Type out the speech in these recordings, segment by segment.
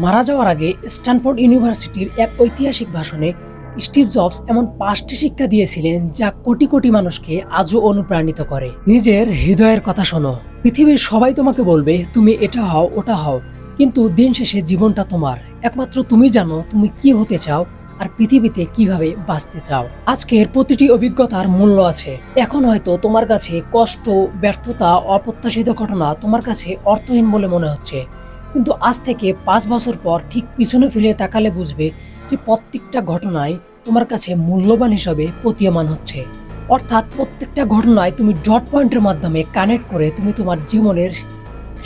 মারা যাওয়ার আগে স্ট্যানফোর্ড ইউনিভার্সিটির এক ঐতিহাসিক ভাষণে স্টিভ জবস এমন 5টি শিক্ষা দিয়েছিলেন যা কোটি কোটি মানুষকে আজও অনুপ্রাণিত করে। নিজের হৃদয়ের কথা শোনো। পৃথিবীর সবাই তোমাকে বলবে তুমি এটা হও ওটা হও, কিন্তু দিন শেষে জীবনটা তোমার। একমাত্র তুমি জানো তুমি কি হতে চাও আর পৃথিবীতে কিভাবে বাঁচতে চাও। আজকের প্রতিটি অভিজ্ঞতার মূল্য আছে। এখন হয়তো তোমার কাছে কষ্ট, ব্যর্থতা, অপ্রত্যাশিত ঘটনা তোমার কাছে অর্থহীন বলে মনে হচ্ছে, কিন্তু আজ থেকে 5 বছর পর ঠিক পিছনে ফিরে তাকালে বুঝবে যে প্রত্যেকটা ঘটনায় তোমার কাছে মূল্যবান হিসাবে প্রতীয়মান হচ্ছে। অর্থাৎ প্রত্যেকটা ঘটনায় তুমি ডট পয়েন্টের মাধ্যমে কানেক্ট করে তুমি তোমার জীবনের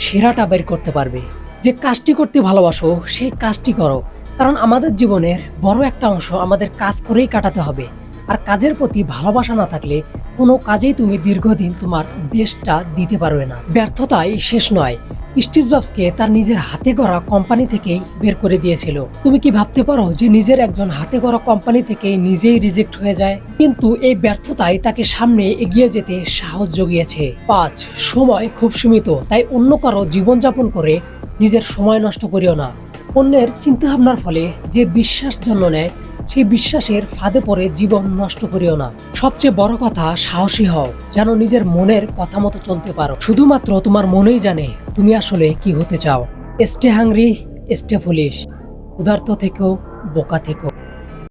সেরাটা বের করতে পারবে। যে কাজটি করতে ভালোবাসো সেই কাজটি করো, কারণ আমাদের জীবনের বড় একটা অংশ আমাদের কাজ করেই কাটাতে হবে। আর কাজের প্রতি ভালোবাসা না থাকলে কোনো কাজেই তুমি দীর্ঘদিন তোমার বেস্টটা দিতে পারবে না। ব্যর্থতাই শেষ নয়। স্টিভ জবসকে তার নিজের হাতে গড়া কোম্পানি থেকেই বের করে দিয়েছিল। তুমি কি ভাবতে পারো যে নিজের একজন হাতে গড়া কোম্পানি থেকেই নিজেই রিজেক্ট হয়ে যায়? কিন্তু এই ব্যর্থতাই তাকে সামনে এগিয়ে যেতে সাহস জুগিয়েছে। 5, সময় খুব সীমিত, তাই অন্য কারো জীবনযাপন করে নিজের সময় নষ্ট করিও না। অন্যের চিন্তাভাবনার ফলে যে বিশ্বাস জন্ম নেয়, সেই বিশ্বাসের ফাঁদে পড়ে জীবন নষ্ট করিও না। সবচেয়ে বড় কথা, সাহসী হও, যেন নিজের মনের কথা মতো চলতে পারো। শুধুমাত্র তোমার মনেই জানে তুমি আসলে কি হতে চাও। Stay hungry, stay foolish. ক্ষুধার্ত থেকো, বোকা থেকো।